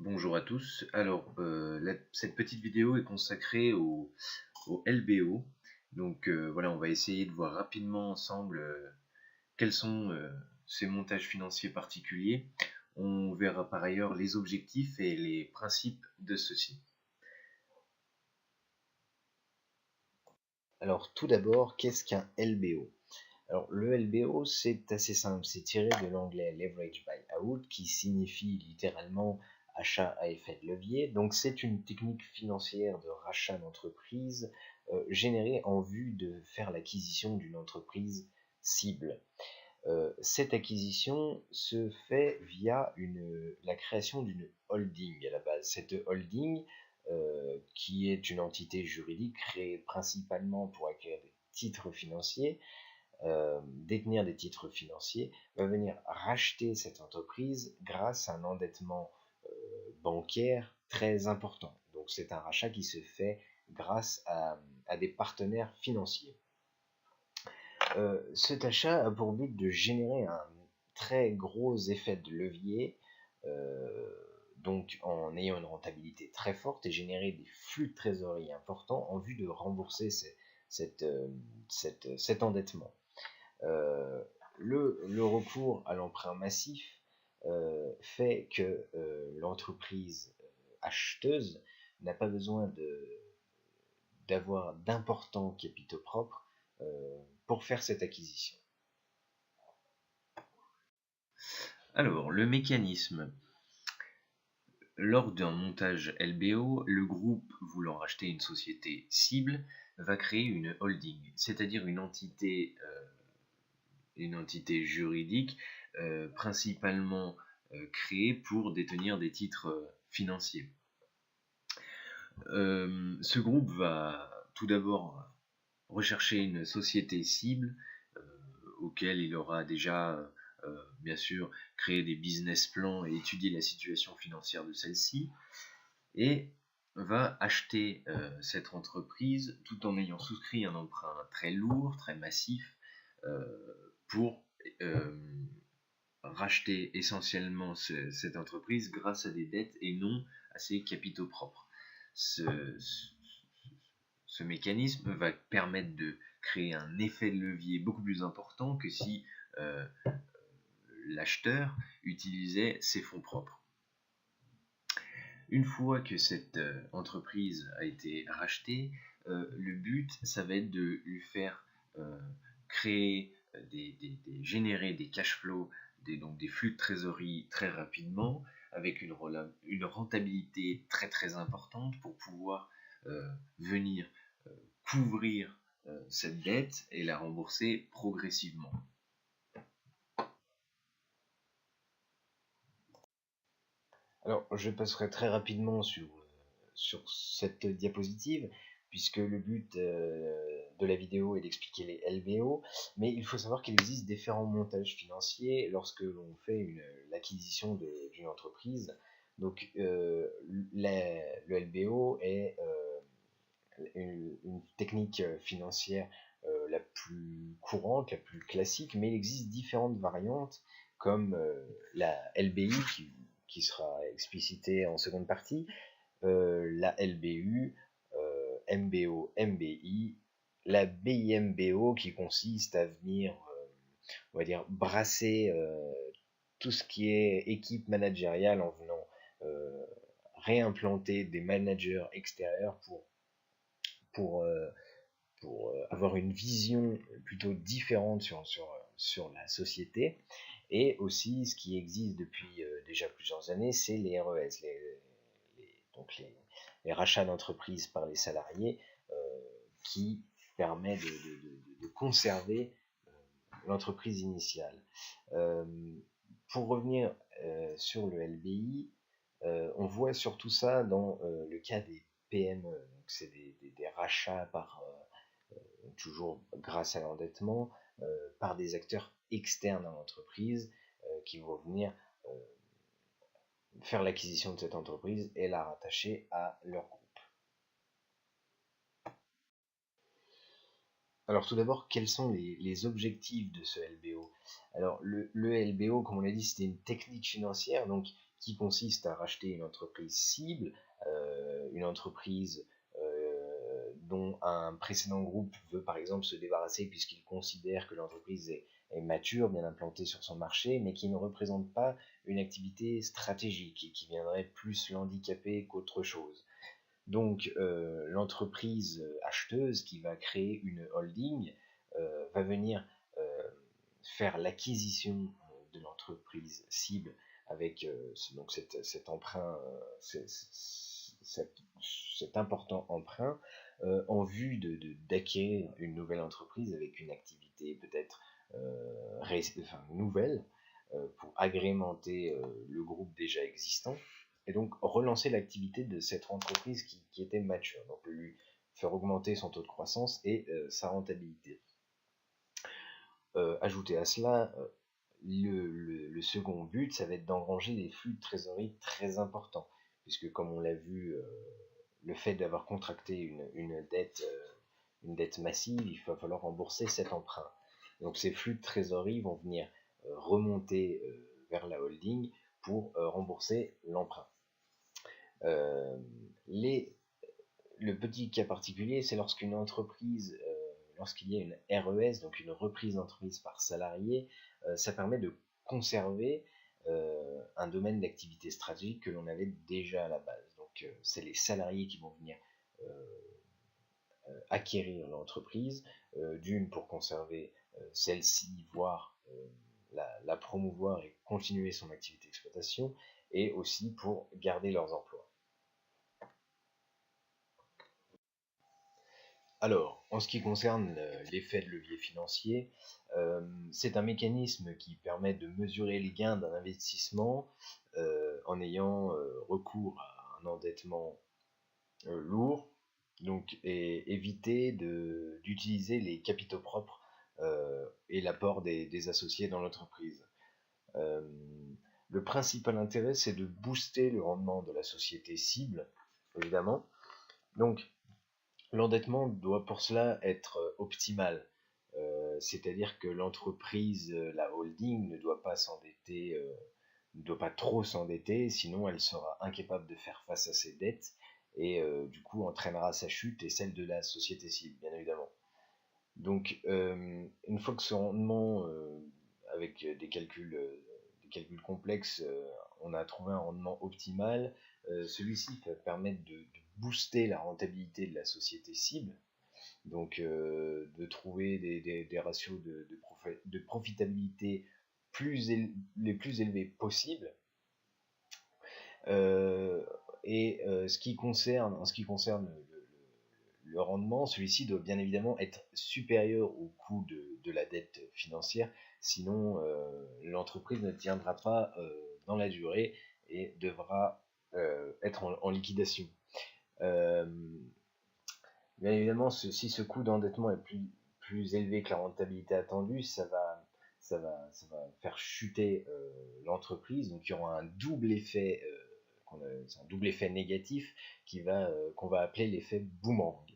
Bonjour à tous. Alors, cette petite vidéo est consacrée au LBO. Donc voilà, on va essayer de voir rapidement ensemble quels sont ces montages financiers particuliers. On verra par ailleurs les objectifs et les principes de ceux-ci. Alors tout d'abord, qu'est-ce qu'un LBO? Alors le LBO, c'est assez simple, c'est tiré de l'anglais Leverage Buyout, qui signifie littéralement achat à effet de levier. Donc c'est une technique financière de rachat d'entreprise générée en vue de faire l'acquisition d'une entreprise cible. Cette acquisition se fait via la création d'une holding à la base. Cette holding, qui est une entité juridique créée principalement pour acquérir des titres financiers, détenir des titres financiers, va venir racheter cette entreprise grâce à un endettement bancaire très important. Donc c'est un rachat qui se fait grâce à des partenaires financiers. Cet achat a pour but de générer un très gros effet de levier, donc en ayant une rentabilité très forte et générer des flux de trésorerie importants en vue de rembourser cet endettement. Le recours à l'emprunt massif fait que l'entreprise acheteuse n'a pas besoin d'avoir d'importants capitaux propres pour faire cette acquisition. Alors, le mécanisme. Lors d'un montage LBO, le groupe voulant racheter une société cible va créer une holding, c'est-à-dire une entité juridique principalement créée pour détenir des titres financiers. Ce groupe va tout d'abord rechercher une société cible auquel il aura déjà bien sûr créé des business plans et étudié la situation financière de celle-ci, et va acheter cette entreprise tout en ayant souscrit un emprunt très lourd, très massif, pour racheter essentiellement cette entreprise grâce à des dettes et non à ses capitaux propres. Ce mécanisme va permettre de créer un effet de levier beaucoup plus important que si l'acheteur utilisait ses fonds propres. Une fois que cette entreprise a été rachetée, le but, ça va être de lui faire créer, générer des cash flows, donc des flux de trésorerie très rapidement, avec une rentabilité très très importante pour pouvoir venir couvrir cette dette et la rembourser progressivement. Alors, je passerai très rapidement sur cette diapositive, puisque le but de la vidéo est d'expliquer les LBO, mais il faut savoir qu'il existe différents montages financiers lorsque l'on fait l'acquisition d'une entreprise. Donc, le LBO est une technique financière la plus courante, la plus classique, mais il existe différentes variantes, comme la LBI, qui sera explicitée en seconde partie, la LBU, MBO, MBI, la BIMBO, qui consiste à venir, on va dire, brasser tout ce qui est équipe managériale en venant réimplanter des managers extérieurs pour, euh, pour avoir une vision plutôt différente sur la société. Et aussi, ce qui existe depuis déjà plusieurs années, c'est les RES, donc les rachats d'entreprises par les salariés, qui permet de conserver l'entreprise initiale. Pour revenir sur le LBI, on voit surtout ça dans le cas des PME. Donc c'est des rachats toujours grâce à l'endettement, par des acteurs externes à l'entreprise qui vont venir faire l'acquisition de cette entreprise et la rattacher à leur groupe. Alors tout d'abord, quels sont les objectifs de ce LBO? Alors le LBO, comme on l'a dit, c'était une technique financière donc qui consiste à racheter une entreprise cible, une entreprise dont un précédent groupe veut par exemple se débarrasser puisqu'il considère que l'entreprise est mature, bien implantée sur son marché, mais qui ne représente pas une activité stratégique et qui viendrait plus l'handicaper qu'autre chose. Donc l'entreprise acheteuse qui va créer une holding va venir faire l'acquisition de l'entreprise cible avec donc cet emprunt, cet important emprunt en vue d'acquérir une nouvelle entreprise avec une activité peut-être nouvelle pour agrémenter le groupe déjà existant et donc relancer l'activité de cette entreprise qui était mature, donc lui faire augmenter son taux de croissance et sa rentabilité. Ajouter à cela, le second but, ça va être d'engranger des flux de trésorerie très importants, puisque comme on l'a vu, le fait d'avoir contracté une dette massive, il va falloir rembourser cet emprunt. Donc ces flux de trésorerie vont venir remonter vers la holding pour rembourser l'emprunt. Le petit cas particulier, c'est lorsqu'une entreprise, lorsqu'il y a une RES, donc une reprise d'entreprise par salarié, ça permet de conserver un domaine d'activité stratégique que l'on avait déjà à la base. Donc c'est les salariés qui vont venir acquérir l'entreprise, d'une pour conserver celle-ci, voire la promouvoir et continuer son activité d'exploitation, et aussi pour garder leurs emplois. Alors, en ce qui concerne l'effet de levier financier, c'est un mécanisme qui permet de mesurer les gains d'un investissement en ayant recours à un endettement lourd, donc, et éviter d'utiliser les capitaux propres et l'apport des associés dans l'entreprise. Le principal intérêt, c'est de booster le rendement de la société cible, évidemment. Donc, l'endettement doit pour cela être optimal, c'est-à-dire que l'entreprise, la holding, ne doit pas s'endetter, ne doit pas trop s'endetter, sinon elle sera incapable de faire face à ses dettes et du coup entraînera sa chute et celle de la société cible, bien évidemment. Donc une fois que ce rendement, avec des calculs complexes, on a trouvé un rendement optimal, celui-ci va permettre de booster la rentabilité de la société cible, donc de trouver des ratios de profitabilité les plus élevés possibles. Et en ce qui concerne le rendement, celui-ci doit bien évidemment être supérieur au coût de la dette financière, sinon l'entreprise ne tiendra pas dans la durée et devra être en liquidation. Bien évidemment, si ce coût d'endettement est plus élevé que la rentabilité attendue, ça va faire chuter l'entreprise, donc il y aura un double effet, c'est un double effet négatif qu'on va appeler l'effet boomerang.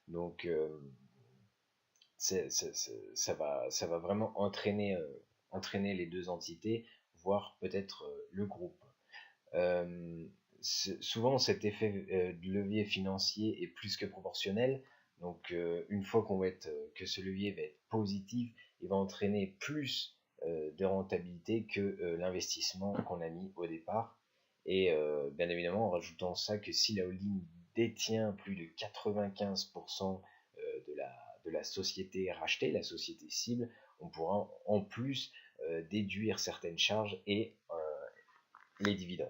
Donc ça va vraiment entraîner les deux entités, voire peut-être le groupe. Souvent cet effet de levier financier est plus que proportionnel, donc une fois que ce levier va être positif, il va entraîner plus de rentabilité que l'investissement qu'on a mis au départ. Et bien évidemment, en rajoutant ça, que si la holding détient plus de 95% de la société rachetée, la société cible, on pourra en plus déduire certaines charges et les dividendes.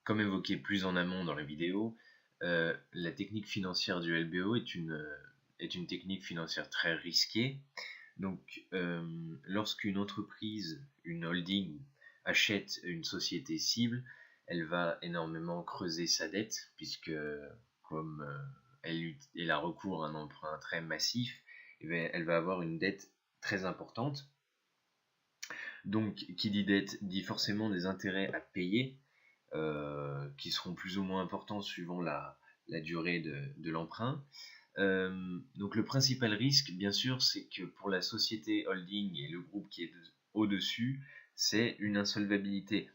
Comme évoqué plus en amont dans la vidéo, la technique financière du LBO est une technique financière très risquée. Donc, lorsqu'une entreprise, une holding, achète une société cible, elle va énormément creuser sa dette, puisque comme elle a recours à un emprunt très massif, elle va avoir une dette très importante. Donc, qui dit dette dit forcément des intérêts à payer, qui seront plus ou moins importants suivant la durée de l'emprunt. Donc le principal risque, bien sûr, c'est que pour la société holding et le groupe qui est au-dessus, c'est une insolvabilité.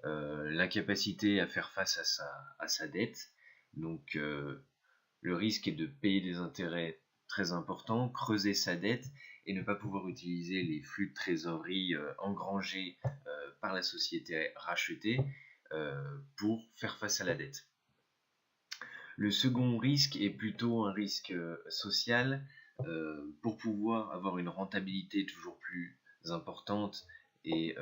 L'incapacité à faire face à sa dette. Donc le risque est de payer des intérêts très importants, creuser sa dette et ne pas pouvoir utiliser les flux de trésorerie engrangés par la société rachetée pour faire face à la dette. Le second risque est plutôt un risque social. Pour pouvoir avoir une rentabilité toujours plus importante et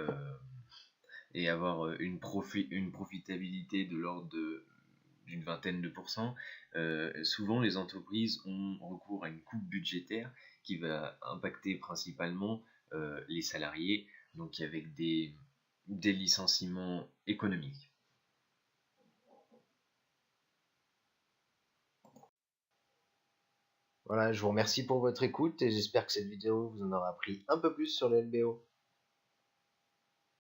avoir une profitabilité de l'ordre d'une vingtaine de pourcents, souvent les entreprises ont recours à une coupe budgétaire qui va impacter principalement les salariés, donc avec des licenciements économiques. Voilà, je vous remercie pour votre écoute et j'espère que cette vidéo vous en aura appris un peu plus sur le LBO.